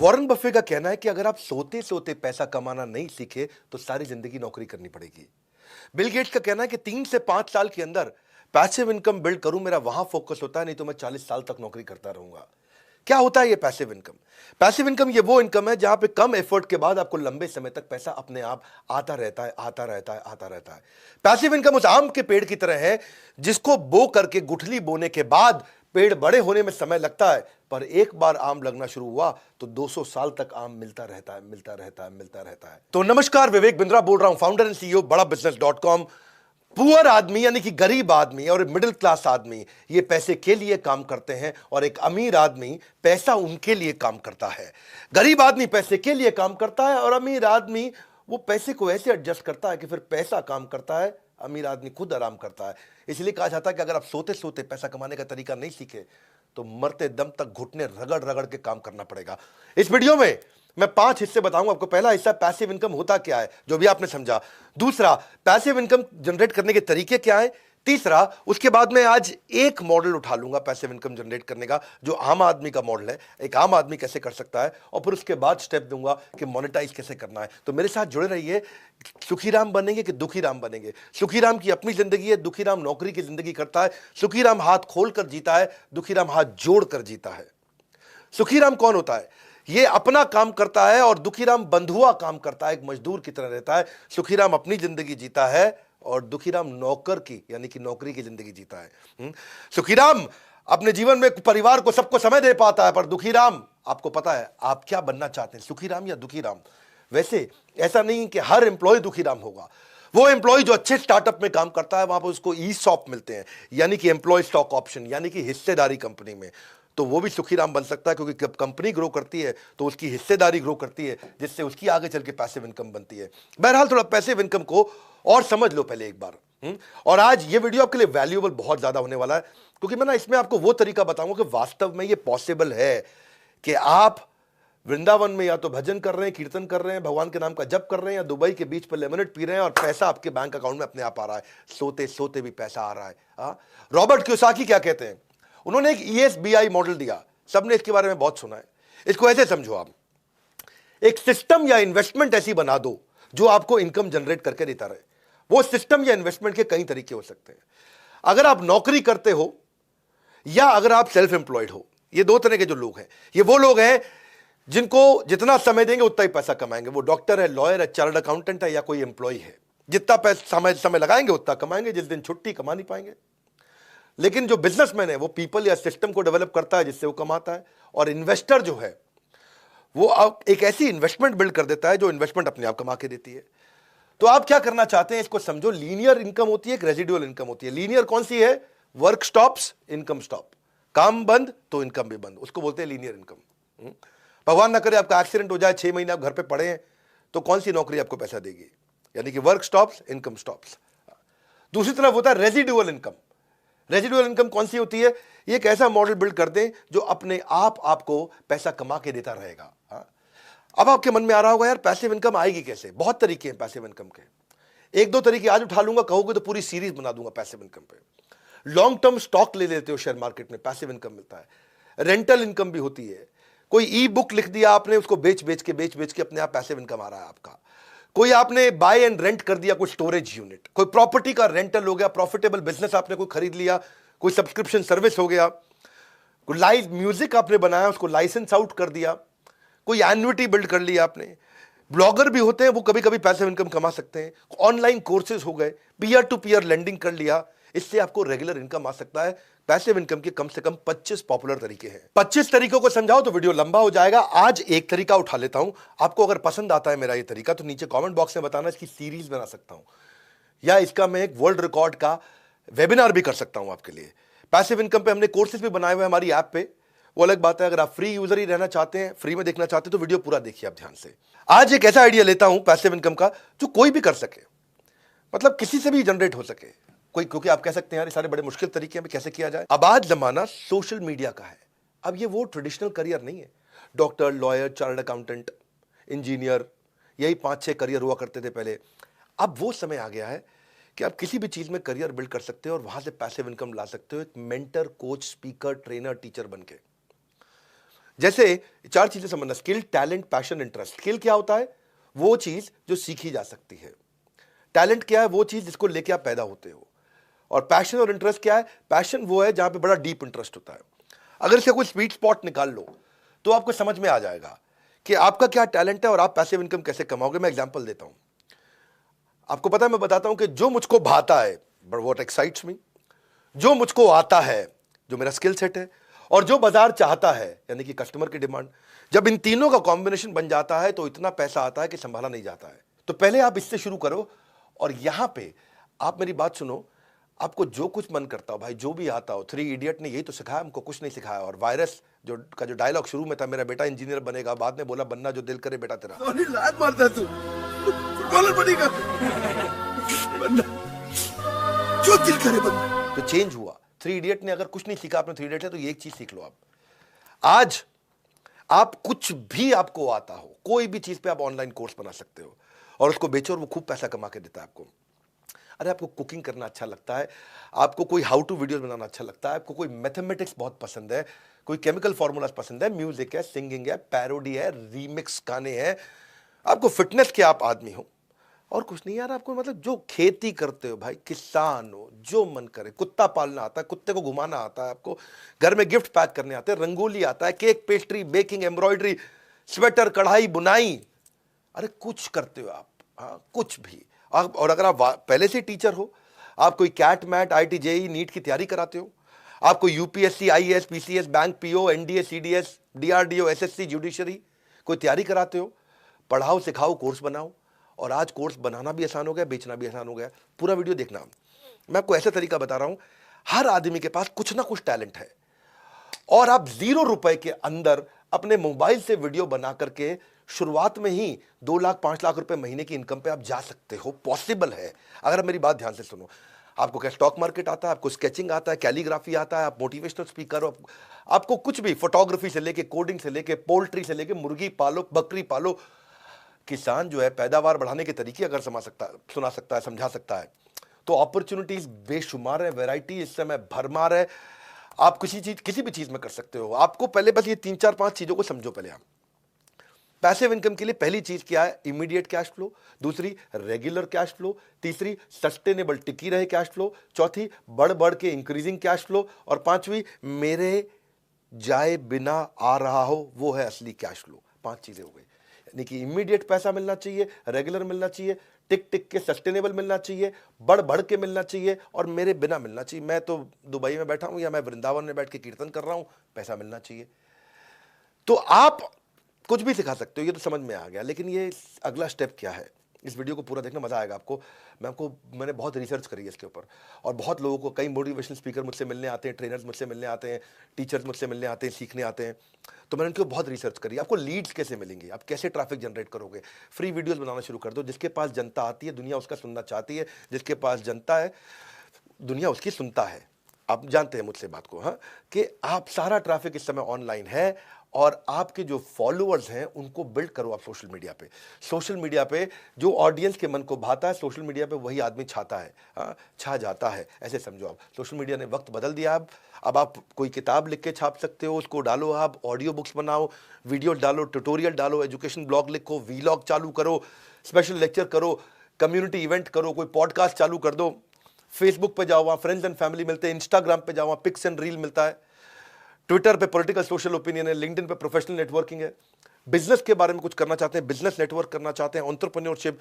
Warren Buffett का कहना है कि अगर आप सोते सोते पैसा कमाना नहीं सीखे तो सारी जिंदगी नौकरी करनी पड़ेगी। बिल गेट्स का कहना है कि 3 से 5 साल के अंदर पैसिव इनकम बिल्ड करूं, मेरा वहां फोकस होता है, नहीं तो मैं 40 साल तक नौकरी करता रहूंगा। क्या होता है ये पैसिव इनकम? पैसिव इनकम ये वो इनकम है जहां पे कम एफर्ट के बाद आपको लंबे समय तक पैसा अपने आप आता रहता है, आता रहता है, आता रहता है। पैसिव इनकम उस आम के पेड़ की तरह है जिसको बो करके गुठली बोने के बाद पेड़ बड़े होने में समय लगता है, पर एक बार आम लगना शुरू हुआ तो 200 साल तक आम मिलता रहता है, मिलता रहता है, मिलता रहता है। तो नमस्कार, विवेक बिंद्रा बोल रहा हूं, फाउंडर एंड सीईओ बड़ा बिजनेस.com। पुअर आदमी यानी कि गरीब आदमी और मिडिल क्लास आदमी ये पैसे के लिए काम करते हैं और एक अमीर आदमी पैसा उनके लिए काम करता है। गरीब आदमी पैसे के लिए काम करता है और अमीर आदमी वो पैसे को ऐसे एडजस्ट करता है कि फिर पैसा काम करता है, अमीर आदमी खुद आराम करता है। इसलिए कहा जाता है कि अगर आप सोते सोते पैसा कमाने का तरीका नहीं सीखे तो मरते दम तक घुटने रगड़ रगड़ के काम करना पड़ेगा। इस वीडियो में मैं 5 हिस्से बताऊंगा आपको। पहला हिस्सा पैसिव इनकम होता क्या है, जो भी आपने समझा। दूसरा, पैसिव इनकम जनरेट करने के तरीके क्या है। तीसरा, उसके बाद में आज एक मॉडल उठा लूंगा पैसिव इनकम जनरेट करने का, जो आम आदमी का मॉडल है, एक आम आदमी कैसे कर सकता है, और फिर उसके बाद स्टेप दूंगा कि मोनेटाइज कैसे करना है। तो मेरे साथ जुड़े रहिए। सुखीराम बनेंगे कि दुखीराम बनेंगे? सुखीराम की अपनी जिंदगी है, दुखीराम नौकरी की जिंदगी करता है। सुखीराम हाथ खोल कर जीता है, दुखीराम हाथ जोड़ कर जीता है। सुखीराम कौन होता है? ये अपना काम करता है और दुखीराम बंधुआ काम करता है, एक मजदूर की तरह रहता है। सुखीराम अपनी जिंदगी जीता है और दुखीराम नौकर की यानी कि नौकरी की जिंदगी जीता है। सुखीराम अपने जीवन में परिवार को, सबको समय दे पाता है, पर दुखीराम, आपको पता है आप क्या बनना चाहते हैं, सुखीराम या दुखीराम? वैसे ऐसा नहीं कि हर एम्प्लॉय दुखीराम होगा। वो एम्प्लॉय जो अच्छे स्टार्टअप में काम करता है वहां पर उसको ईसॉप मिलते हैं, यानी कि एम्प्लॉय स्टॉक ऑप्शन, यानी कि हिस्सेदारी कंपनी में, तो वो भी सुखीराम बन सकता है, क्योंकि जब कंपनी ग्रो करती है तो उसकी हिस्सेदारी ग्रो करती है, जिससे उसकी आगे चल के पैसिव इनकम बनती है। बहरहाल थोड़ा पैसिव इनकम को और समझ लो पहले एक बार। और आज ये वीडियो आपके लिए वैल्यूएबल बहुत ज्यादा होने वाला है, क्योंकि मैं ना इसमें आपको वो तरीका बताऊंगा कि वास्तव में ये पॉसिबल है कि आप वृंदावन में या तो भजन कर रहे हैं, कीर्तन कर रहे हैं, भगवान के नाम का जप कर रहे हैं, या दुबई के बीच पर लेमनेड पी रहे हैं और पैसा आपके बैंक अकाउंट में अपने आप आ रहा है, सोते सोते भी पैसा आ रहा है। रॉबर्ट कियोसाकी क्या कहते हैं? उन्होंने एक ESBI मॉडल दिया, सबने इसके बारे में बहुत सुना है। इसको ऐसे समझो, आप एक सिस्टम या इन्वेस्टमेंट ऐसी बना दो जो आपको इनकम जनरेट करके देता रहे। वो सिस्टम या इन्वेस्टमेंट के कई तरीके हो सकते हैं। अगर आप नौकरी करते हो या अगर आप सेल्फ एम्प्लॉयड हो, ये दो तरह के जो लोग हैं, ये वो लोग हैं जिनको जितना समय देंगे उतना ही पैसा कमाएंगे। वो डॉक्टर है, लॉयर है, चार्टर्ड अकाउंटेंट है, या कोई एम्प्लॉय है, जितना पैसा समय लगाएंगे उतना कमाएंगे, जिस दिन छुट्टी कमा नहीं पाएंगे। लेकिन जो बिजनेसमैन है वो पीपल या सिस्टम को डेवलप करता है जिससे वो कमाता है। और इन्वेस्टर जो है वो अब एक ऐसी इन्वेस्टमेंट बिल्ड कर देता है जो इन्वेस्टमेंट अपने आप कमा के देती है। तो आप क्या करना चाहते हैं इसको समझो। लीनियर इनकम होती है, एक रेजिडुअल इनकम होती है। लीनियर कौन सी है? Work stops, income stop. काम बंद तो इनकम भी बंद, उसको बोलते हैं लीनियर इनकम। भगवान ना करे आपका एक्सीडेंट हो जाए, 6 महीने आप घर पे पड़े हैं, तो कौन सी नौकरी आपको पैसा देगी? यानी कि वर्क स्टॉप्स, इनकम स्टॉप्स। दूसरी तरफ होता है रेजिडुअल इनकम। रेजिडुअल इनकम कौन सी होती है? ये एक ऐसा मॉडल बिल्ड कर दें जो अपने आप आपको पैसा कमा के देता रहेगा। अब आपके मन में आ रहा होगा, यार पैसिव इनकम आएगी कैसे? बहुत तरीके हैं पैसिव इनकम के। एक दो तरीके आज उठा लूंगा, कहोगे तो पूरी सीरीज बना दूंगा पैसिव इनकम पे। लॉन्ग टर्म स्टॉक ले लेते हो शेयर मार्केट में, पैसिव इनकम मिलता है। रेंटल इनकम भी होती है। कोई ई बुक लिख दिया आपने, उसको बेच बेच के अपने आप पैसिव इनकम आ रहा है आपका। कोई आपने बाय एंड रेंट कर दिया, कोई स्टोरेज यूनिट, कोई प्रॉपर्टी का रेंटल हो गया, प्रॉफिटेबल बिजनेस आपने कोई खरीद लिया, कोई सब्सक्रिप्शन सर्विस हो गया, कोई लाइव म्यूजिक आपने बनाया उसको लाइसेंस आउट कर दिया, कोई एन्युटी बिल्ड कर लिया आपने। ब्लॉगर भी होते हैं, वो कभी कभी पैसिव इनकम कमा सकते हैं। ऑनलाइन कोर्सेज हो गए, पीयर टू पीयर लेंडिंग कर लिया, इससे आपको रेगुलर इनकम आ सकता है। पैसिव इनकम के कम से कम 25 पॉपुलर तरीके हैं। 25 तरीकों को समझाओ तो वीडियो लंबा हो जाएगा। आज एक तरीका उठा लेता हूं। आपको अगर पसंद आता है मेरा ये तरीका तो नीचे कमेंट बॉक्स में बताना, इसकी सीरीज बना सकता हूं या इसका मैं एक वर्ल्ड रिकॉर्ड का वेबिनार भी कर सकता हूं आपके लिए। पैसिव इनकम पे हमने कोर्सेज भी बनाए हुए हैं हमारी ऐप पे, वो अलग बात है। अगर आप फ्री यूजर ही रहना चाहते हैं, फ्री में देखना चाहते हैं, तो वीडियो पूरा देखिए आप ध्यान से। आज एक ऐसा आइडिया लेता हूं पैसिव इनकम का जो कोई भी कर सके, मतलब किसी से भी जनरेट हो सके कोई, क्योंकि आप कह सकते हैं यार ये सारे बड़े मुश्किल तरीके हैं, कैसे किया जाए। अब आज जमाना सोशल मीडिया का है। अब ये वो ट्रेडिशनल करियर नहीं है, doctor, lawyer, chartered accountant, engineer, यही 5-6 करियर हुआ करते थे पहले। अब वो समय आ गया है कि आप किसी भी चीज में करियर बिल्ड कर सकते हो और वहां से पैसिव इनकम ला सकते हो, एक mentor, coach, speaker, trainer, teacher बन के। जैसे 4 चीजें समझना, skill, talent, passion, interest. Skill क्या होता है? वो चीज जो सीखी जा सकती है। टैलेंट क्या है? वो चीज जिसको लेके आप पैदा होते हो। और पैशन और इंटरेस्ट क्या है? पैशन वो है जहां पे बड़ा डीप इंटरेस्ट होता है। अगर इसका कोई स्वीट स्पॉट निकाल लो तो आपको समझ में आ जाएगा कि आपका क्या टैलेंट है और आप पैसिव इनकम कैसे कमाओगे। मैं एग्जांपल देता हूं, आपको पता है, मैं बताता हूं कि जो मुझको भाता है, बट व्हाट एक्साइट्स मी, जो मुझको आता है, जो मेरा स्किल सेट है, और जो बाजार चाहता है, यानी कि कस्टमर की डिमांड, जब इन तीनों का कॉम्बिनेशन बन जाता है तो इतना पैसा आता है कि संभाला नहीं जाता है। तो पहले आप इससे शुरू करो, और यहां पे आप मेरी बात सुनो, आपको जो कुछ मन करता हो भाई, जो भी आता हो। 3 इडियट ने यही तो सिखाया हमको, कुछ नहीं सिखाया। और वायरस जो डायलॉग शुरू में था, मेरा बेटा इंजीनियर बनेगा, बाद में बोला बनना जो दिल करे बेटा तेरा। लात मारता तू, फुटबॉलर बनेगा, बनना जो दिल करे बनना। तो चेंज हुआ। 3 इडियट ने अगर कुछ नहीं सीखा आपने 3 इडियट से, तो ये एक चीज सीख लो आप। आज आप कुछ भी आपको आता हो, कोई भी चीज पे आप ऑनलाइन कोर्स बना सकते हो और उसको बेचो और वो खूब पैसा कमा के देता है आपको। अरे आपको कुकिंग करना अच्छा लगता है, आपको कोई हाउ टू वीडियो बनाना अच्छा लगता है, आपको कोई मैथमेटिक्स बहुत पसंद है, कोई केमिकल फॉर्मूलाज पसंद है, म्यूजिक है, सिंगिंग है, पैरोडी है, रीमिक्स गाने हैं, आपको फिटनेस के आप आदमी हो और कुछ नहीं यार, आपको मतलब जो खेती करते हो भाई, किसान हो, जो मन करे, कुत्ता पालना आता है, कुत्ते को घुमाना आता है, आपको घर में गिफ्ट पैक करने आते हैं, रंगोली आता है, cake, pastry, baking, embroidery, sweater, कढ़ाई, बुनाई, अरे कुछ करते हो आप, हाँ कुछ भी। आप, और अगर आप पहले से टीचर हो, आप कोई CAT MAT, IIT, JEE, NEET की तैयारी कराते हो, आप कोई UPSC, IAS, PCS, bank PO, NDA, CDS, DRDO, SSC, judiciary, कोई तैयारी कराते हो, पढ़ाओ, सिखाओ, कोर्स बनाओ। और आज कोर्स बनाना भी आसान हो गया, बेचना भी आसान हो गया। पूरा वीडियो देखना, मैं आपको ऐसा तरीका बता रहा हूं, हर आदमी के पास कुछ ना कुछ टैलेंट है और आप 0 रुपए के अंदर अपने मोबाइल से वीडियो बना करके शुरुआत में ही 2 लाख 5 लाख रुपए महीने की इनकम पे आप जा सकते हो। पॉसिबल है, अगर मेरी बात ध्यान से सुनो। आपको क्या स्टॉक मार्केट आता है, आपको स्केचिंग आता है, कैलीग्राफी आता है, आप मोटिवेशनल स्पीकर हो, आपको कुछ भी, फोटोग्राफी से लेके, कोडिंग से लेके, पोल्ट्री से लेके, मुर्गी पालो, बकरी पालो। किसान जो है पैदावार बढ़ाने के तरीके अगर सुना सकता है, समझा सकता है, तो अपॉर्चुनिटीज बेशुमार है, वैरायटी इस समय भरमार है। आप किसी भी चीज में कर सकते हो। आपको पहले बस ये 3 4 5 चीजों को समझो। पहले आप पैसिव इनकम के लिए पहली चीज क्या है? Immediate cash flow. दूसरी, रेगुलर कैश फ्लो। तीसरी, सस्टेनेबल टिकी रहे कैश फ्लो। चौथी, बढ़ बढ़ के इंक्रीजिंग कैश फ्लो। और पांचवी, मेरे जाए बिना आ रहा हो, वो है असली कैश फ्लो। 5 चीजें हो गई, यानी कि इमीडिएट पैसा मिलना चाहिए, रेगुलर मिलना चाहिए, टिक टिक के सस्टेनेबल मिलना चाहिए, बढ़ बढ़ के मिलना चाहिए, और मेरे बिना मिलना चाहिए। मैं तो दुबई में बैठा हूं या मैं वृंदावन में बैठ के कीर्तन कर रहा हूं, पैसा मिलना चाहिए। तो आप कुछ भी सिखा सकते हो, ये तो समझ में आ गया। लेकिन ये अगला स्टेप क्या है, इस वीडियो को पूरा देखना, मजा आएगा आपको। मैंने बहुत रिसर्च करी है इसके ऊपर, और बहुत लोगों को, कई मोटिवेशनल स्पीकर मुझसे मिलने आते हैं, ट्रेनर्स मुझसे मिलने आते हैं, टीचर्स मुझसे मिलने आते हैं, सीखने आते हैं। तो मैंने उनके बहुत रिसर्च करी। आपको लीड्स कैसे मिलेंगे, आप कैसे ट्रैफिक जनरेट करोगे? फ्री वीडियोस बनाना शुरू कर दो। जिसके पास जनता आती है, दुनिया उसका सुनना चाहती है। जिसके पास जनता है, दुनिया उसकी सुनता है। आप जानते हैं मुझसे बात को, हाँ, कि आप सारा ट्रैफिक इस समय ऑनलाइन है, और आपके जो फॉलोअर्स हैं उनको बिल्ड करो आप सोशल मीडिया पे। सोशल मीडिया पे जो ऑडियंस के मन को भाता है, सोशल मीडिया पे वही आदमी छाता है, हाँ, छा जाता है, ऐसे समझो आप। सोशल मीडिया ने वक्त बदल दिया। अब आप कोई किताब लिख के छाप सकते हो, उसको डालो, आप ऑडियो बुक्स बनाओ, वीडियो डालो, ट्यूटोरियल डालो, एजुकेशन ब्लॉग लिखो, वीलॉग चालू करो, स्पेशल लेक्चर करो, कम्युनिटी इवेंट करो, कोई पॉडकास्ट चालू कर दो। फेसबुक पे जाओ, वहाँ फ्रेंड्स एंड फैमिली मिलते हैं। इंस्टाग्राम पे जाओ, वहाँ पिक्स एंड रील मिलता है। ट्विटर पे पॉलिटिकल सोशल ओपिनियन है। लिंक्डइन पे प्रोफेशनल नेटवर्किंग है। बिजनेस के बारे में कुछ करना चाहते हैं, बिजनेस नेटवर्क करना चाहते हैं, एंटरप्रेन्योरशिप,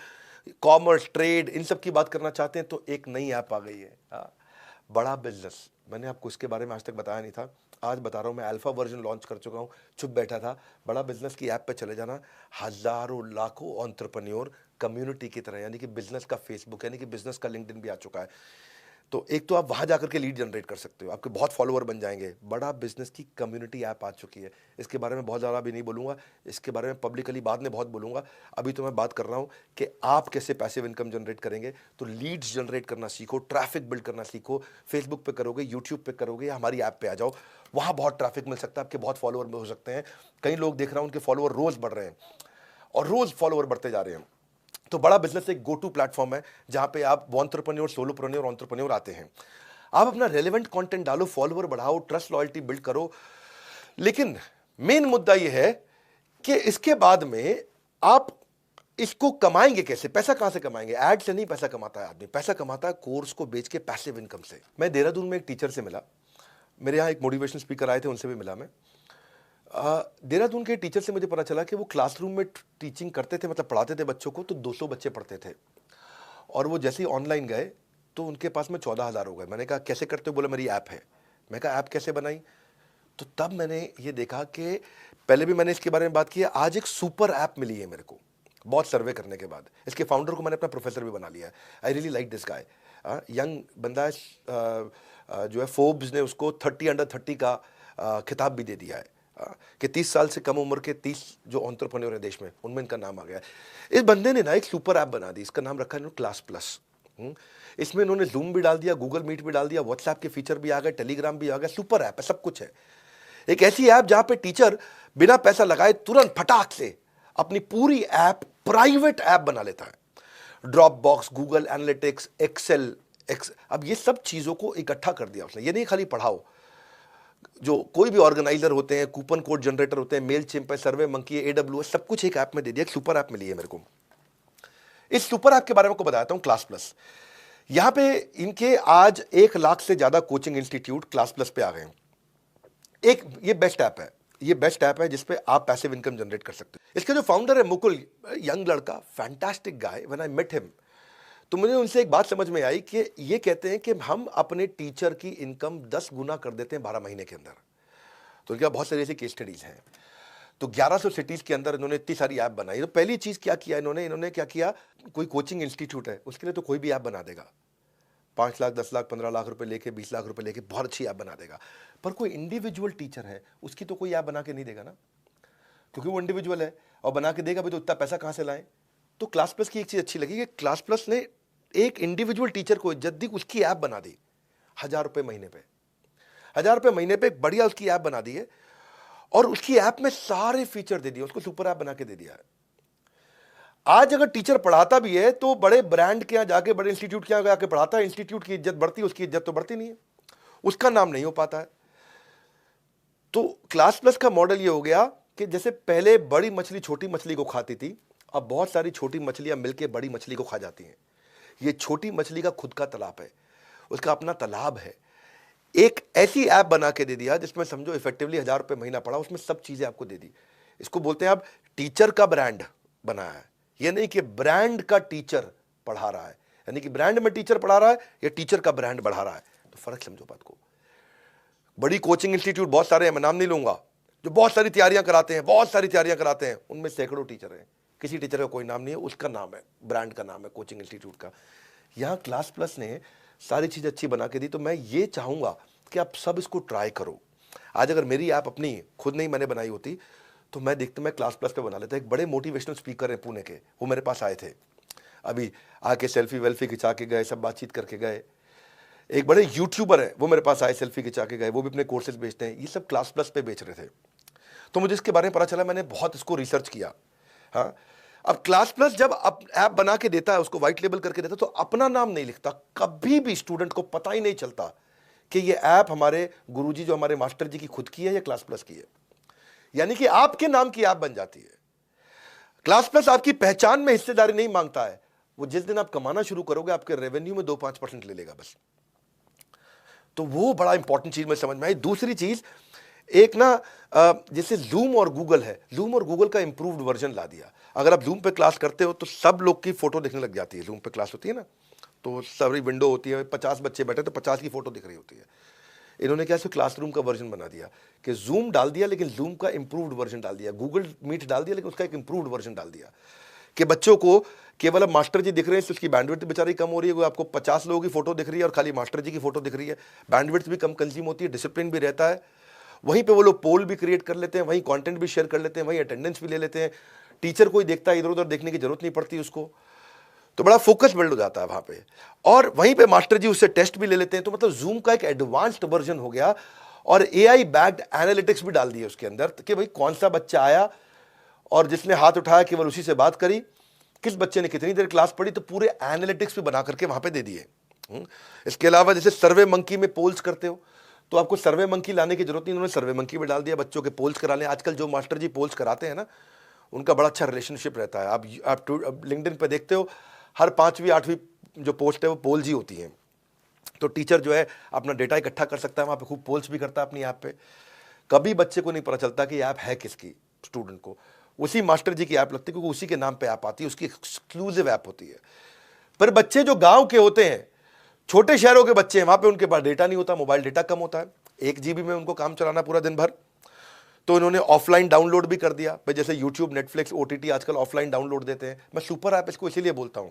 कॉमर्स, ट्रेड, इन सब की बात करना चाहते हैं, तो एक नई ऐप आ गई है, बड़ा बिजनेस। मैंने आपको इसके बारे में आज तक बताया नहीं था, आज बता रहा हूँ। मैं अल्फा वर्जन लॉन्च कर चुका हूँ, चुप बैठा था। बड़ा बिजनेस की ऐप पे चले जाना, हजारों लाखों एंटरप्रेन्योर कम्युनिटी की तरह, यानी कि बिजनेस का फेसबुक, यानी कि बिजनेस का लिंक्डइन भी आ चुका है। तो एक तो आप वहां जाकर के लीड जनरेट कर सकते हो, आपके बहुत फॉलोअर बन जाएंगे। बड़ा बिजनेस की कम्युनिटी ऐप आ चुकी है। इसके बारे में बहुत ज़्यादा भी नहीं बोलूँगा, इसके बारे में पब्लिकली बाद में बहुत बोलूँगा। अभी तो मैं बात कर रहा हूँ कि आप कैसे पैसिव इनकम जनरेट करेंगे। तो लीड्स जनरेट करना सीखो, ट्रैफिक बिल्ड करना सीखो। फेसबुक पे करोगे, यूट्यूब पे करोगे, या हमारी ऐप पे आ जाओ, वहाँ बहुत ट्रैफिक मिल सकता है, आपके बहुत फॉलोअर हो सकते हैं। कई लोग देख रहा हूँ उनके फॉलोअर रोज़ बढ़ रहे हैं, और रोज़ फॉलोअर बढ़ते जा रहे हैं। तो बड़ा बिजनेस एक गो टू प्लेटफॉर्म है, जहाँ पे आप एंटरप्रेन्योर, सोलोप्रेन्योर, एंटरप्रेन्योर आते हैं। आप अपना रेलेवेंट कंटेंट डालो, फॉलोअर बढ़ाओ, ट्रस्ट लॉयल्टी बिल्ड करो। लेकिन मेन मुद्दा यह है कि इसके बाद में आप इसको कमाएंगे कैसे, पैसा कहां से कमाएंगे? ऐड से नहीं पैसा कमाता है आदमी, पैसा कमाता है कोर्स को बेच के पैसिव इनकम से। मैं देहरादून में एक टीचर से मिला, मेरे यहाँ एक मोटिवेशनल स्पीकर आए थे, उनसे भी मिला मैं। देहरादून के टीचर से मुझे पता चला कि वो क्लासरूम में टीचिंग करते थे, मतलब पढ़ाते थे बच्चों को, तो 200 बच्चे पढ़ते थे, और वो जैसे ही ऑनलाइन गए तो उनके पास में 14,000 हो गए। मैंने कहा कैसे करते हो? बोला मेरी ऐप है। मैं कहा ऐप कैसे बनाई? तो तब मैंने ये देखा कि पहले भी मैंने इसके बारे में बात की है, आज एक सुपर ऐप मिली है मेरे को बहुत सर्वे करने के बाद। इसके फाउंडर को मैंने अपना प्रोफेसर भी बना लिया है। I really like this guy, young बंदा है, जो है फोर्ब्स ने उसको 30 अंडर 30 का खिताब भी दे दिया है कि 30 साल से कम उम्र के 30 जो एंटरप्रेन्योर है देश में, उनमें इनका नाम आ गया है। इस बंदे ने ना एक सुपर ऐप बना दी, इसका नाम रखा है क्लास प्लस। इसमें इन्होंने जूम भी डाल दिया, गूगल मीट भी डाल दिया, व्हाट्सएप के फीचर भी आ गए, टेलीग्राम भी आ गया, सुपर ऐप है, सब कुछ है। एक ऐसी ऐप जहां पे टीचर बिना पैसा लगाए तुरंत फटाक से अपनी पूरी ऐप प्राइवेट ऐप बना लेता है। Dropbox, Google Analytics, Excel, अब ये सब चीजों को इकट्ठा कर दिया उसने। ये नहीं खाली पढ़ाओ, जो कोई भी ऑर्गेनाइजर होते हैं, कूपन कोड जनरेटर होते हैं, मेल चिम्प है, सर्वे मंकी है, AWS, सब कुछ एक ऐप में दे दिया। एक सुपर ऐप मिली है मेरे को। इस सुपर ऐप के बारे में आपको बताता हूं, क्लास प्लस। यहां पे इनके आज 1 लाख से ज्यादा कोचिंग इंस्टीट्यूट क्लास प्लस पे आ गए हैं। एक ये बेस्ट ऐप है, ये बेस्ट ऐप है जिसपे आप पैसिव इनकम जनरेट कर सकते हो। इसका जो फाउंडर है मुकुल, यंग लड़का, fantastic guy. When I met him तो मुझे उनसे एक बात समझ में आई कि ये कहते हैं कि हम अपने टीचर की इनकम 10 गुना कर देते हैं 12 महीने के अंदर। तो इनका बहुत सारी ऐसी केस स्टडीज हैं। तो 1100 सिटीज के अंदर इन्होंने इतनी सारी ऐप बनाई। तो पहली चीज क्या किया इन्होंने क्या किया, कोई कोचिंग इंस्टीट्यूट है उसके लिए तो कोई भी ऐप बना देगा, 5 लाख, 10 लाख, 15 लाख रुपए लेके, 20 लाख रुपए लेके बहुत अच्छी ऐप बना देगा। पर कोई इंडिविजुअल टीचर है उसकी तो कोई ऐप बना के नहीं देगा ना, क्योंकि वो इंडिविजुअल है और बना के देगा भी तो इतना पैसा कहां से लाए। तो क्लास प्लस की एक चीज अच्छी लगी कि क्लास प्लस ने एक इंडिविजुअल टीचर को इज्जत दी, उसकी ऐप बना दी 1,000 रुपए महीने पे, 1,000 रुपए महीने पे एक बढ़िया उसकी ऐप बना दी है, और उसकी ऐप में सारे फीचर दे दिए, उसको सुपर ऐप बना के दे दिया है। आज अगर टीचर पढ़ाता भी है तो बड़े ब्रांड के यहां जाके, बड़े इंस्टीट्यूट के यहां जाके पढ़ाता है, इंस्टीट्यूट की इज्जत बढ़ती है, उसकी इज्जत तो बढ़ती नहीं है, उसका नाम नहीं हो पाता है। तो क्लास प्लस का मॉडल ये हो गया कि जैसे पहले बड़ी मछली छोटी मछली को खाती थी, अब बहुत सारी छोटी मछलियां मिलकर बड़ी मछली को खा जाती हैं। ये छोटी मछली का खुद का तालाब है, उसका अपना तालाब है। एक ऐसी ऐप बना के दे दिया जिसमें समझो इफेक्टिवली 1,000 रुपए महीना पड़ा, उसमें सब चीजें आपको दे दी। इसको बोलते हैं आप टीचर का ब्रांड बनाया है। ये नहीं कि ब्रांड का टीचर पढ़ा रहा है, यानी कि ब्रांड में टीचर पढ़ा रहा है या टीचर का ब्रांड बढ़ा रहा है, तो फर्क समझो बात को। बड़ी कोचिंग इंस्टीट्यूट बहुत सारे हैं, मैं नाम नहीं लूंगा, जो बहुत सारी तैयारियां कराते हैं, बहुत सारी तैयारियां कराते हैं, उनमें सैकड़ों टीचर हैं, किसी टीचर का कोई नाम नहीं है, उसका नाम है, ब्रांड का नाम है कोचिंग इंस्टीट्यूट का। यहां क्लास प्लस ने सारी चीज अच्छी बना के दी। तो मैं ये चाहूंगा कि आप सब इसको ट्राई करो। आज अगर मेरी ऐप अपनी खुद नहीं मैंने बनाई होती तो मैं देखता, मैं क्लास प्लस पे बना लेता। एक बड़े मोटिवेशनल स्पीकर हैं पुणे के, वो मेरे पास आए थे, अभी आके सेल्फी वेल्फी खिंचा के गए, सब बातचीत करके गए। एक बड़े यूट्यूबर है, वो मेरे पास आए, सेल्फी खिंचा के गए, वो भी अपने कोर्सेज बेचते हैं, ये सब क्लास प्लस पे बेच रहे थे। तो मुझे इसके बारे में पता चला, मैंने बहुत इसको रिसर्च किया। हाँ, अब क्लास प्लस जब ऐप बना के देता है, उसको व्हाइट लेबल करके देता है, तो अपना नाम नहीं लिखता, कभी भी स्टूडेंट को पता ही नहीं चलता कि ये ऐप हमारे गुरुजी जो हमारे मास्टर जी की खुद की है या क्लास प्लस की है। यानी कि आपके नाम की ऐप बन जाती है। क्लास प्लस आपकी पहचान में हिस्सेदारी नहीं मांगता है, वो जिस दिन आप कमाना शुरू करोगे आपके रेवेन्यू में 2-5% ले लेगा बस। तो वो बड़ा इंपॉर्टेंट चीज में समझ में आई। दूसरी चीज, एक ना जैसे जूम और गूगल है, जूम और गूगल का इंप्रूव्ड वर्जन ला दिया। अगर आप जूम पे क्लास करते हो तो सब लोग की फोटो दिखने लग जाती है। जूम पे क्लास होती है ना, तो सारी विंडो होती है, 50 बच्चे बैठे तो 50 की फोटो दिख रही होती है। इन्होंने क्या सिर्फ क्लासरूम का वर्जन बना दिया कि जूम डाल दिया, लेकिन जूम का इंप्रूव्ड वर्जन डाल दिया, गूगल मीट डाल दिया, लेकिन उसका एक इंप्रूव्ड वर्जन डाल दिया कि बच्चों को केवल अब मास्टर जी दिख रहे हैं तो उसकी बैंडविड्थ बेचारी कम हो रही है। आपको 50 लोगों की फोटो दिख रही है और खाली मास्टर जी की फोटो दिख रही है, बैंडविड्थ भी कम कंज्यूम होती है, डिसिप्लिन भी रहता है। वहीं पे वो लोग पोल भी क्रिएट कर लेते हैं, वहीं कंटेंट भी शेयर कर लेते हैं, वहीं अटेंडेंस भी ले लेते हैं। टीचर कोई देखता है, इधर उधर देखने की जरूरत नहीं पड़ती उसको, तो बड़ा फोकस बिल्ड हो जाता है वहां पे। और वहीं पे मास्टर जी उससे टेस्ट भी ले लेते हैं। तो मतलब जूम का एक एडवांस्ड वर्जन हो गया, और एआई बैक्ड एनालिटिक्स भी डाल दिए उसके अंदर कि भाई कौन सा बच्चा आया और जिसने हाथ उठाया केवल उसी से बात करी, किस बच्चे ने कितनी देर क्लास पढ़ी, तो पूरे एनालिटिक्स भी बना करके वहां पे दे दिए। इसके अलावा जैसे सर्वे मंकी में पोल्स करते हो, तो आपको सर्वे मंकी लाने की जरूरत नहीं, इन्होंने सर्वे मंकी भी डाल दिया, बच्चों के पोल्स करा लें। आजकल जो मास्टर जी पोल्स कराते हैं ना, उनका बड़ा अच्छा रिलेशनशिप रहता है। आप लिंक्डइन पे देखते हो, हर 5वीं 8वीं जो पोस्ट है वो पोल्स ही होती हैं। तो टीचर जो है अपना डेटा इकट्ठा कर सकता है, वहाँ पे खूब पोल्स भी करता है अपनी ऐप पे। कभी बच्चे को नहीं पता चलता कि ऐप है किसकी, स्टूडेंट को उसी मास्टर जी की ऐप लगती है, क्योंकि उसी के नाम पे ऐप आती है, उसकी एक्सक्लूसिव ऐप होती है। पर बच्चे जो गांव के होते हैं, छोटे शहरों के बच्चे हैं, वहां पे उनके पास डेटा नहीं होता, मोबाइल डेटा कम होता है, 1 GB में उनको काम चलाना पूरा दिन भर। तो इन्होंने ऑफलाइन डाउनलोड भी कर दिया भाई, जैसे यूट्यूब, नेटफ्लिक्स, OTT आजकल ऑफलाइन डाउनलोड देते हैं। मैं सुपर ऐप इसको इसीलिए बोलता हूं।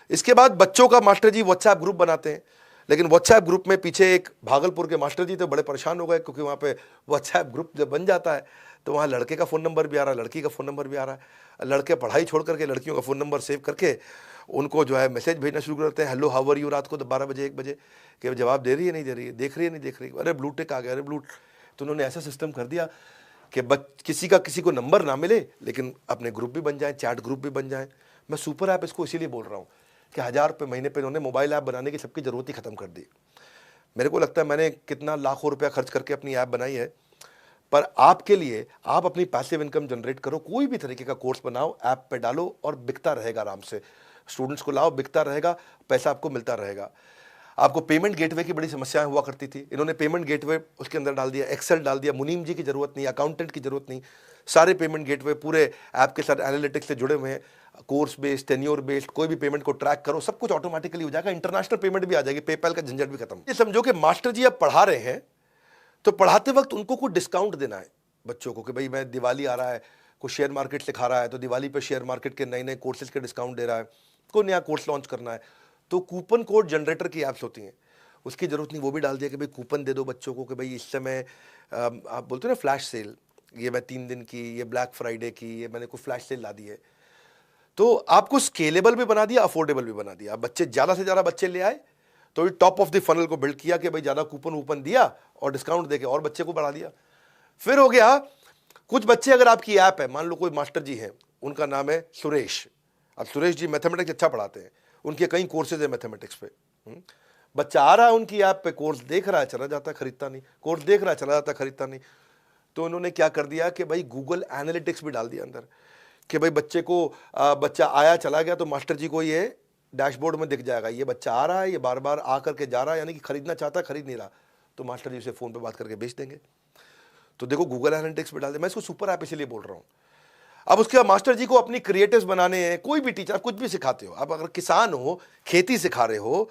इसके बाद बच्चों का मास्टर जी व्हाट्सएप ग्रुप बनाते हैं, लेकिन व्हाट्सएप ग्रुप में पीछे एक भागलपुर के मास्टर जी तो बड़े परेशान हो गए, क्योंकि वहाँ पे व्हाट्सएप ग्रुप जब बन जाता है तो वहाँ लड़के का फ़ोन नंबर भी आ रहा है, लड़की का फ़ोन नंबर भी आ रहा है। लड़के पढ़ाई छोड़ करके लड़कियों का फ़ोन नंबर सेव करके उनको जो है मैसेज भेजना शुरू करते हैं, हेलो हाउ आर यू, रात को 12 बजे 1 बजे, कि जवाब दे रही है नहीं दे रही है, देख रही है नहीं देख रही है, अरे ब्लू टिक आ गया, अरे ब्लू। तो उन्होंने ऐसा सिस्टम कर दिया कि किसी को नंबर ना मिले, लेकिन अपने ग्रुप भी बन जाए, चैट ग्रुप भी बन जाए। मैं सुपर ऐप इसको इसीलिए बोल रहा हूँ कि 1000 रुपये महीने पे इन्होंने मोबाइल ऐप बनाने की सबकी ज़रूरत ही ख़त्म कर दी। मेरे को लगता है मैंने कितना लाखों रुपया खर्च करके अपनी ऐप बनाई है, पर आपके लिए आप अपनी पैसिव इनकम जनरेट करो, कोई भी तरीके का कोर्स बनाओ, ऐप पे डालो और बिकता रहेगा आराम से। स्टूडेंट्स को लाओ, बिकता रहेगा, पैसा आपको मिलता रहेगा। आपको पेमेंट गेटवे की बड़ी समस्याएं हुआ करती थी, इन्होंने पेमेंट गेटवे उसके अंदर डाल दिया, एक्सेल डाल दिया, मुनीम जी की जरूरत नहीं, अकाउंटेंट की जरूरत नहीं, सारे पेमेंट गेटवे पूरे ऐप के साथ एनालिटिक्स से जुड़े हुए हैं। कोर्स बेस्ड, टेन्योर बेस्ड, कोई भी पेमेंट को ट्रैक करो, सब कुछ ऑटोमेटिकली हो जाएगा, इंटरनेशनल पेमेंट भी आ जाएगी, पेपैल का झंझट भी खत्म। ये समझो कि मास्टर जी अब पढ़ा रहे हैं, तो पढ़ाते वक्त उनको कुछ डिस्काउंट देना है बच्चों को, कि भाई मैं दिवाली आ रहा है, कोई शेयर मार्केट सिखा रहा है तो दिवाली पे शेयर मार्केट के नए नए कोर्सेज के डिस्काउंट दे रहा है, कोई नया कोर्स लॉन्च करना है तो कूपन कोड जनरेटर की ऐप्स होती हैं, उसकी जरूरत नहीं, वो भी डाल दिया कि भाई कूपन दे दो बच्चों को कि भाई इस समय आप बोलते हो ना फ्लैश सेल, ये मैं 3 दिन की, ये ब्लैक फ्राइडे की, ये मैंने कोई फ्लैश सेल ला दी है। तो आपको स्केलेबल भी बना दिया, अफोर्डेबल भी बना दिया। बच्चे ज़्यादा से ज़्यादा बच्चे ले आए तो ये टॉप ऑफ द फनल को बिल्ड किया कि भाई ज़्यादा कूपन वूपन दिया और डिस्काउंट देके और बच्चे को बढ़ा दिया। फिर हो गया कुछ बच्चे, अगर आपकी ऐप है, मान लो कोई मास्टर जी हैं, उनका नाम है सुरेश, अब सुरेश जी मैथमेटिक्स अच्छा पढ़ाते हैं, उनके कई कोर्सेज है मैथमेटिक्स पे। बच्चा आ रहा है उनकी ऐप पे, कोर्स देख रहा है चला जाता है, खरीदता नहीं, कोर्स देख रहा है चला जाता है, खरीदता नहीं। तो उन्होंने क्या कर दिया कि भाई गूगल एनालिटिक्स भी डाल दिया अंदर, कि भाई बच्चे को बच्चा आया चला गया तो मास्टर जी को ये डैशबोर्ड में दिख जाएगा, ये बच्चा आ रहा है, ये बार बार आ करके जा रहा है, यानी कि खरीदना चाहता है, खरीद नहीं रहा, तो मास्टर जी उसे फ़ोन पे बात करके बेच देंगे। तो देखो गूगल एनालिटिक्स पे डाल दे। मैं इसको सुपर ऐप इसलिए बोल रहा हूँ। अब उसके बाद मास्टर जी को अपनी क्रिएटिव्स बनाने हैं, कोई भी टीचर, आप कुछ भी सिखाते हो, आप अगर किसान हो, खेती सिखा रहे हो,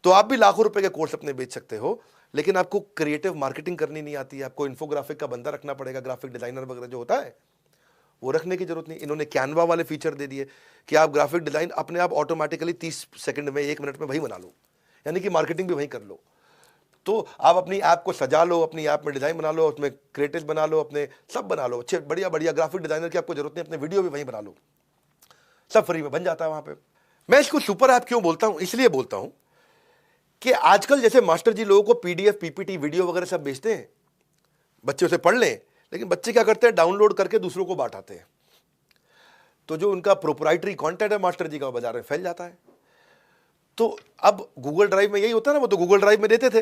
तो आप भी लाखों रुपए के कोर्स अपने बेच सकते हो, लेकिन आपको क्रिएटिव मार्केटिंग करनी नहीं आती है, आपको इन्फोग्राफिक का बंदा रखना पड़ेगा, ग्राफिक डिजाइनर वगैरह जो होता है वो रखने की जरूरत नहीं। इन्होंने कैनवा वाले फीचर दे दिए कि आप ग्राफिक डिजाइन अपने आप ऑटोमेटिकली 30 सेकंड में, 1 मिनट में वही बना लो, यानी कि मार्केटिंग भी वही कर लो। तो आप अपनी ऐप को सजा लो, अपनी ऐप में डिजाइन बना लो, उसमें क्रिएटिव बना लो, अपने सब बना लो, अच्छे बढ़िया बढ़िया ग्राफिक डिजाइनर की आपको जरूरत नहीं, अपने वीडियो भी वहीं बना लो, सब फ्री में बन जाता है वहां पे। मैं इसको सुपर ऐप क्यों बोलता हूं, इसलिए बोलता हूं कि आजकल जैसे मास्टर जी लोगों को पीडीएफ, पीपीटी, वीडियो वगैरह सब भेजते हैं, बच्चे उसे पढ़ लें, लेकिन बच्चे क्या करते हैं, डाउनलोड करके दूसरों को बांटाते हैं। तो जो उनका प्रोप्राइटरी कंटेंट है मास्टर जी का, बाजार में फैल जाता है। तो अब गूगल ड्राइव में यही होता है ना, वो तो गूगल ड्राइव में देते थे,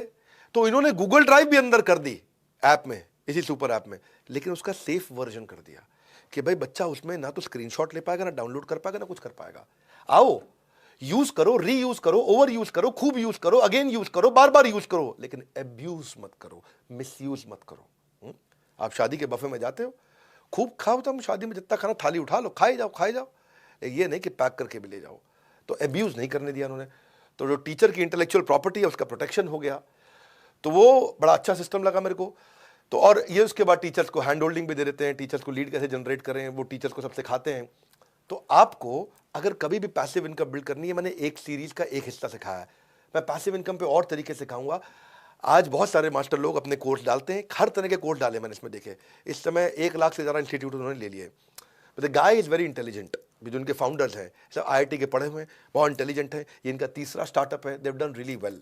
तो इन्होंने गूगल ड्राइव भी अंदर कर दी ऐप में, इसी सुपर ऐप में, लेकिन उसका सेफ वर्जन कर दिया कि भाई बच्चा उसमें ना तो स्क्रीनशॉट ले पाएगा, ना डाउनलोड कर पाएगा, ना कुछ कर पाएगा। आओ यूज करो, रीयूज करो, ओवर यूज करो, खूब यूज करो, अगेन यूज करो, बार बार यूज करो, लेकिन अब्यूज मत करो, मिसयूज मत करो। आप शादी के बफे में जाते हो, खूब खाओ, तुम शादी में जितना खाना थाली उठा लो, खाए जाओ खाए जाओ, ये नहीं कि पैक करके भी ले जाओ। तो अब्यूज नहीं करने दिया उन्होंने। तो जो टीचर की इंटेलेक्चुअल प्रॉपर्टी है उसका प्रोटेक्शन हो गया, तो वो बड़ा अच्छा सिस्टम लगा मेरे को। तो और ये उसके बाद टीचर्स को हैंड होल्डिंग भी दे देते हैं, टीचर्स को लीड कैसे जनरेट करें वो टीचर्स को सब सिखाते हैं। तो आपको अगर कभी भी पैसिव इनकम बिल्ड करनी है, मैंने एक सीरीज का एक हिस्सा सिखाया है, मैं पैसिव इनकम पे और तरीके सिखाऊंगा। आज बहुत सारे मास्टर लोग अपने कोर्स डालते हैं, हर तरह के कोर्स डाले मैंने इसमें देखे। इस समय 1 लाख से ज़्यादा इंस्टीट्यूट उन्होंने ले लिए। The guy is very intelligent, जो उनके फाउंडर्स हैं सब IIT के पढ़े हुए हैं, बहुत इंटेलिजेंट है। ये इनका तीसरा स्टार्टअप है, देव डन रियली वेल।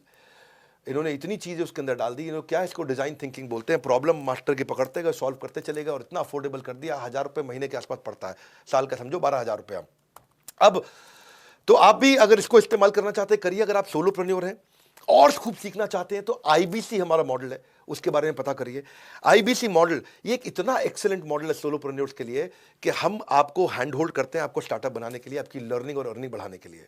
इन्होंने इतनी चीज़ें उसके अंदर डाल दी, इन्होंने क्या इसको डिज़ाइन थिंकिंग बोलते हैं, प्रॉब्लम मास्टर की पकड़ते गए, सॉल्व करते चले गए और इतना अफोर्डेबल कर दिया। 1000 रुपये महीने के आसपास पड़ता है, साल का समझो 12,000 रुपया। अब तो आप भी अगर इसको इस्तेमाल करना चाहते हैं करिए। अगर आप सोलोप्रेन्योर हैं और खूब सीखना चाहते हैं तो आईबीसी हमारा मॉडल है, उसके बारे में पता करिए। आईबीसी मॉडल ये एक इतना एक्सीलेंट मॉडल है सोलोप्रेन्योर्स के लिए कि हम आपको हैंड होल्ड करते हैं आपको स्टार्टअप बनाने के लिए, आपकी लर्निंग और अर्निंग बढ़ाने के लिए।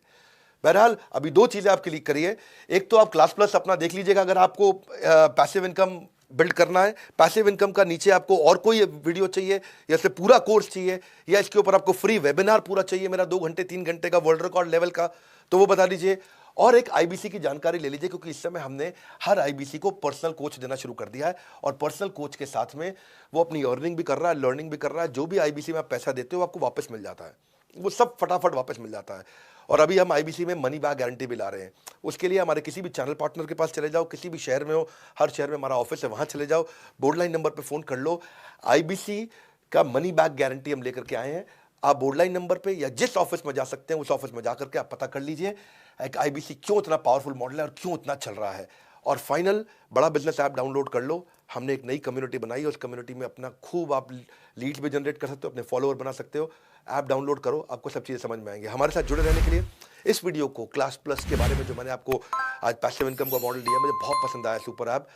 बहरहाल अभी दो चीजें आप क्लिक करिए। एक तो आप क्लास प्लस अपना देख लीजिएगा अगर आपको पैसिव इनकम बिल्ड करना है। पैसिव इनकम का नीचे आपको और कोई वीडियो चाहिए या फिर पूरा कोर्स चाहिए या इसके ऊपर आपको फ्री वेबिनार पूरा चाहिए मेरा 2 घंटे 3 घंटे का वर्ल्ड रिकॉर्ड लेवल का, तो वो बता दीजिए। और एक आईबीसी की जानकारी ले लीजिए क्योंकि इस समय हमने हर आईबीसी को पर्सनल कोच देना शुरू कर दिया है और पर्सनल कोच के साथ में वो अपनी अर्निंग भी कर रहा है, लर्निंग भी कर रहा है। जो भी आईबीसी में आप पैसा देते हो आपको वापस मिल जाता है, वो सब फटाफट वापस मिल जाता है। और अभी हम आईबीसी में मनी बैक गारंटी भी ला रहे हैं। उसके लिए हमारे किसी भी चैनल पार्टनर के पास चले जाओ, किसी भी शहर में हो, हर शहर में हमारा ऑफिस है, वहां चले जाओ, बोर्ड लाइन नंबर पे फोन कर लो। आईबीसी का मनी बैक गारंटी हम लेकर के आए हैं। आप बोर्ड लाइन नंबर पे या जिस ऑफिस में जा सकते हैं उस ऑफिस में जाकर के आप पता कर लीजिए एक आईबीसी क्यों इतना पावरफुल मॉडल है और क्यों इतना चल रहा है। और फाइनल, बड़ा बिजनेस ऐप डाउनलोड कर लो। हमने एक नई कम्युनिटी बनाई है, उस कम्युनिटी में अपना खूब आप लीड्स भी जनरेट कर सकते हो, अपने फॉलोअर बना सकते हो। ऐप डाउनलोड करो, आपको सब चीज़ें समझ में आएंगे। हमारे साथ जुड़े रहने के लिए इस वीडियो को क्लास प्लस के बारे में जो मैंने आपको आज पैसिव इनकम का मॉडल दिया मुझे बहुत पसंद आया। सुपर ऐप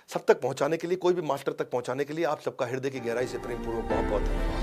सब तक पहुंचाने के लिए, कोई भी मास्टर तक पहुंचाने के लिए आप सबका हृदय की गहराई से प्रेमपूर्वक बहुत बहुत धन्यवाद।